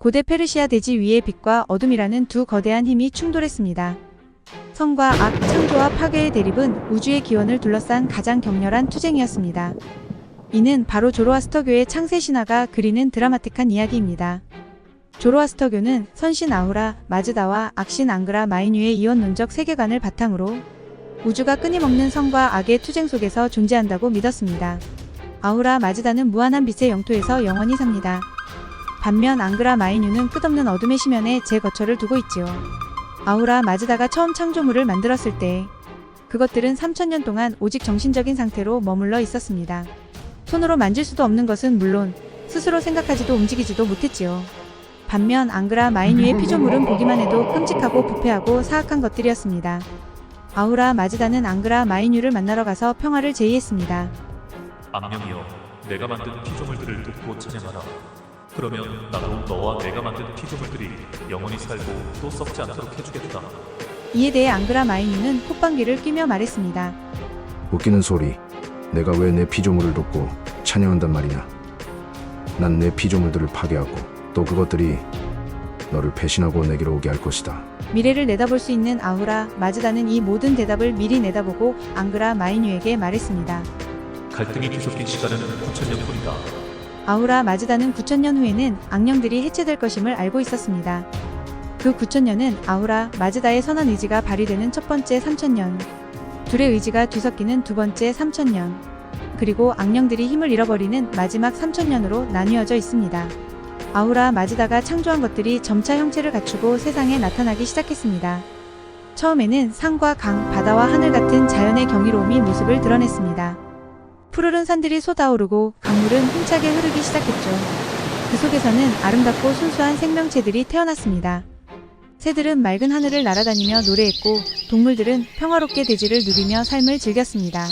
고대 페르시아 대지 위의 빛과 어둠이라는 두 거대한 힘이 충돌했습니다. 선과 악, 창조와 파괴의 대립은 우주의 기원을 둘러싼 가장 격렬한 투쟁이었습니다. 이는 바로 조로아스터교의 창세 신화가 그리는 드라마틱한 이야기입니다. 조로아스터교는 선신 아우라, 마즈다와 악신 앙그라 마이뉴의 이원론적 세계관을 바탕으로 우주가 끊임없는 선과 악의 투쟁 속에서 존재한다고 믿었습니다. 아우라 마즈다는 무한한 빛의 영토에서 영원히 삽니다. 반면 앙그라 마이뉴는 끝없는 어둠의 심연에 제 거처를 두고 있지요. 아우라 마즈다가 처음 창조물을 만들었을 때 그것들은 3000년 동안 오직 정신적인 상태로 머물러 있었습니다. 손으로 만질 수도 없는 것은 물론 스스로 생각하지도 움직이지도 못했지요. 반면 앙그라 마이뉴의 피조물은 보기만 해도 끔찍하고 부패하고 사악한 것들이었습니다. 아우라 마즈다는 앙그라 마이뉴를 만나러 가서 평화를 제의했습니다. 악령이여, 내가 만든 피조물들을 돕고 찬양하라. 그러면 나도 너와 내가 만든 피조물들이 영원히 살고 또 썩지 않도록 해주겠다. 이에 대해 앙그라 마이뉴는 콧방귀를 뀌며 말했습니다. 웃기는 소리. 내가 왜 내 피조물을 돕고 찬양한단 말이냐. 난 내 피조물들을 파괴하고 또 그것들이 너를 배신하고 내게로 오게 할 것이다. 미래를 내다볼 수 있는 아우라 마즈다는 이 모든 대답을 미리 내다보고 앙그라 마이뉴에게 말했습니다. 갈등이 뒤섞인 시간은 9000년뿐이다. 아우라 마즈다는 9000년 후에는 악령들이 해체될 것임을 알고 있었습니다. 그 9000년은 아우라 마즈다의 선한 의지가 발휘되는 첫 번째 3000년, 둘의 의지가 뒤섞이는 두 번째 3000년, 그리고 악령들이 힘을 잃어버리는 마지막 3000년으로 나뉘어져 있습니다. 아우라 마즈다가 창조한 것들이 점차 형체를 갖추고 세상에 나타나기 시작했습니다. 처음에는 산과 강, 바다와 하늘 같은 자연의 경이로움이 모습을 드러냈습니다. 푸르른 산들이 솟아오르고 강물은 힘차게 흐르기 시작했죠. 그 속에서는 아름답고 순수한 생명체들이 태어났습니다. 새들은 맑은 하늘을 날아다니며 노래했고 동물들은 평화롭게 대지를 누비며 삶을 즐겼습니다.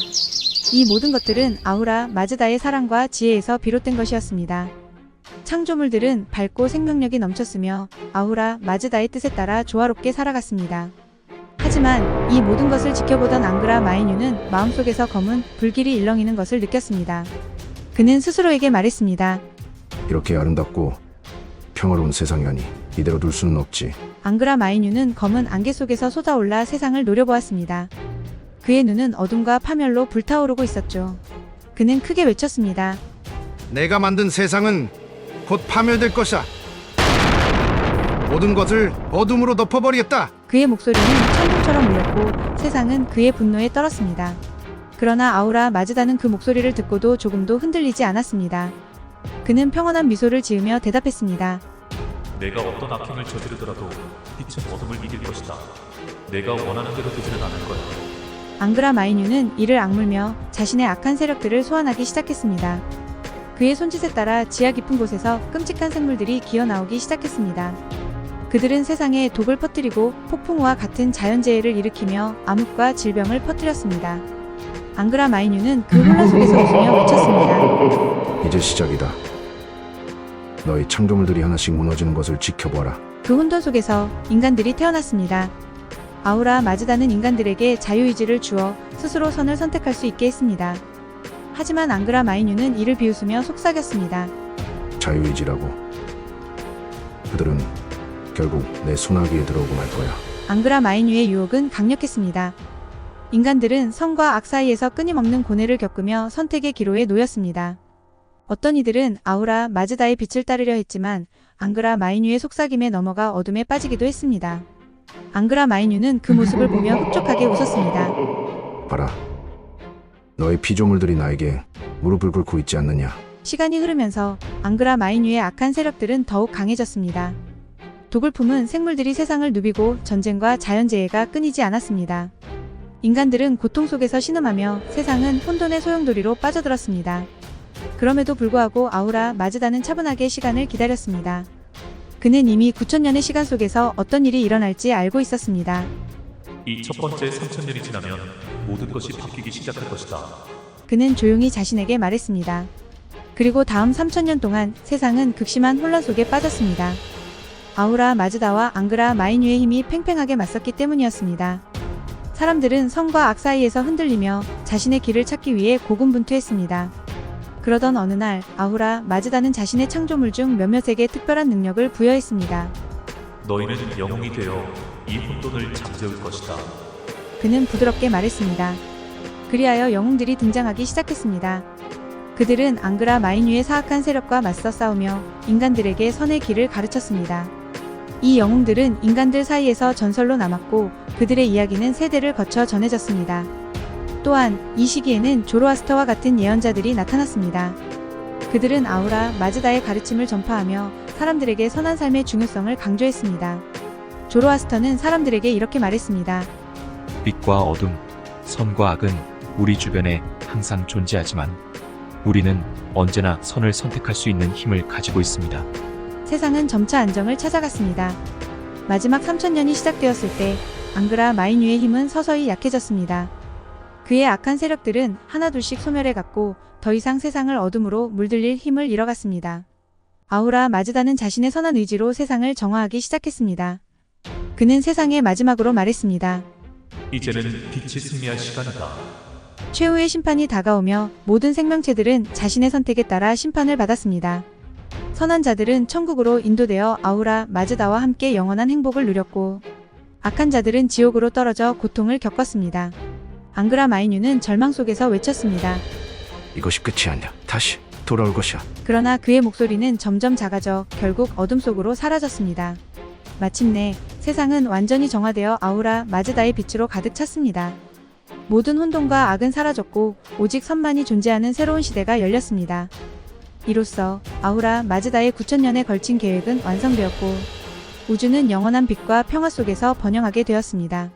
이 모든 것들은 아우라 마즈다의 사랑과 지혜에서 비롯된 것이었습니다. 창조물들은 밝고 생명력이 넘쳤으며 아우라 마즈다의 뜻에 따라 조화롭게 살아갔습니다. 하지만 이 모든 것을 지켜보던 앙그라 마이뉴는 마음속에서 검은 불길이 일렁이는 것을 느꼈습니다. 그는 스스로에게 말했습니다. 이렇게 아름답고 평화로운 세상이 아니 이대로 둘 수는 없지. 앙그라 마이뉴는 검은 안개 속에서 솟아올라 세상을 노려보았습니다. 그의 눈은 어둠과 파멸로 불타오르고 있었죠. 그는 크게 외쳤습니다. 내가 만든 세상은 곧 파멸될 것이다. 모든 것을 어둠으로 덮어버리겠다. 그의 목소리는 천둥처럼 울렸고 세상은 그의 분노에 떨었습니다. 그러나 아우라 마즈다는 그 목소리를 듣고도 조금도 흔들리지 않았습니다. 그는 평온한 미소를 지으며 대답했습니다. 내가 어떤 악행을 저지르더라도 빛은 어둠을 이길 것이다. 내가 원하는 대로 되지는 않을 거야. 앙그라 마이뉴는 이를 악물며 자신의 악한 세력들을 소환하기 시작했습니다. 그의 손짓에 따라 지하 깊은 곳에서 끔찍한 생물들이 기어나오기 시작했습니다. 그들은 세상에 독을 퍼뜨리고 폭풍우와 같은 자연재해를 일으키며 암흑과 질병을 퍼뜨렸습니다. 앙그라 마이뉴는 그 혼란 속에서 웃으며 외쳤습니다. 이제 시작이다. 너희 창조물들이 하나씩 무너지는 것을 지켜보아라. 그 혼돈 속에서 인간들이 태어났습니다. 아우라 마즈다는 인간들에게 자유의지를 주어 스스로 선을 선택할 수 있게 했습니다. 하지만 앙그라 마이뉴는 이를 비웃으며 속삭였습니다. 자유의지라고. 그들은 결국 내 소나기에 들어오고 말 거야. 앙그라 마이뉴의 유혹은 강력했습니다. 인간들은 선과 악 사이에서 끊임없는 고뇌를 겪으며 선택의 기로에 놓였습니다. 어떤 이들은 아우라 마즈다의 빛을 따르려 했지만 앙그라 마이뉴의 속삭임에 넘어가 어둠에 빠지기도 했습니다. 앙그라 마이뉴는 그 모습을 보며 흡족하게 웃었습니다. 봐라. 너의 피조물들이 나에게 무릎을 꿇고 있지 않느냐. 시간이 흐르면서 앙그라 마이뉴의 악한 세력들은 더욱 강해졌습니다. 독을 품은 생물들이 세상을 누비고 전쟁과 자연재해가 끊이지 않았습니다. 인간들은 고통 속에서 신음하며 세상은 혼돈의 소용돌이로 빠져들었습니다. 그럼에도 불구하고 아우라 마즈다는 차분하게 시간을 기다렸습니다. 그는 이미 9000년의 시간 속에서 어떤 일이 일어날지 알고 있었습니다. 이 첫 번째 3000년이 지나면 모든 것이 바뀌기 시작할 것이다. 그는 조용히 자신에게 말했습니다. 그리고 다음 3000년 동안 세상은 극심한 혼란 속에 빠졌습니다. 아우라 마즈다와 앙그라 마이뉴의 힘이 팽팽하게 맞섰기 때문이었습니다. 사람들은 선과 악 사이에서 흔들리며 자신의 길을 찾기 위해 고군분투했습니다. 그러던 어느 날 아우라 마즈다는 자신의 창조물 중 몇몇에게 특별한 능력을 부여했습니다. 너희는 영웅이 되어 이 혼돈을 잠재울 것이다. 그는 부드럽게 말했습니다. 그리하여 영웅들이 등장하기 시작했습니다. 그들은 앙그라 마이뉴의 사악한 세력과 맞서 싸우며 인간들에게 선의 길을 가르쳤습니다. 이 영웅들은 인간들 사이에서 전설로 남았고 그들의 이야기는 세대를 거쳐 전해졌습니다. 또한 이 시기에는 조로아스터와 같은 예언자들이 나타났습니다. 그들은 아우라 마즈다의 가르침을 전파하며 사람들에게 선한 삶의 중요성을 강조했습니다. 조로아스터는 사람들에게 이렇게 말했습니다. 빛과 어둠, 선과 악은 우리 주변에 항상 존재하지만 우리는 언제나 선을 선택할 수 있는 힘을 가지고 있습니다. 세상은 점차 안정을 찾아갔습니다. 마지막 3000년이 시작되었을 때 앙그라 마이뉴의 힘은 서서히 약해졌습니다. 그의 악한 세력들은 하나둘씩 소멸해갔고 더 이상 세상을 어둠으로 물들일 힘을 잃어갔습니다. 아우라 마즈다는 자신의 선한 의지로 세상을 정화하기 시작했습니다. 그는 세상의 마지막으로 말했습니다. 이제는 빛이 승리할 시간이다. 최후의 심판이 다가오며 모든 생명체들은 자신의 선택에 따라 심판을 받았습니다. 선한 자들은 천국으로 인도되어 아우라 마즈다와 함께 영원한 행복을 누렸고 악한 자들은 지옥으로 떨어져 고통을 겪었습니다. 앙그라 마이뉴는 절망 속에서 외쳤습니다. 이것이 끝이 아니야. 다시 돌아올 것이야. 그러나 그의 목소리는 점점 작아져 결국 어둠 속으로 사라졌습니다. 마침내 세상은 완전히 정화되어 아우라 마즈다의 빛으로 가득 찼습니다. 모든 혼돈과 악은 사라졌고 오직 선만이 존재하는 새로운 시대가 열렸습니다. 이로써 아우라 마즈다의 9000년에 걸친 계획은 완성되었고 우주는 영원한 빛과 평화 속에서 번영하게 되었습니다.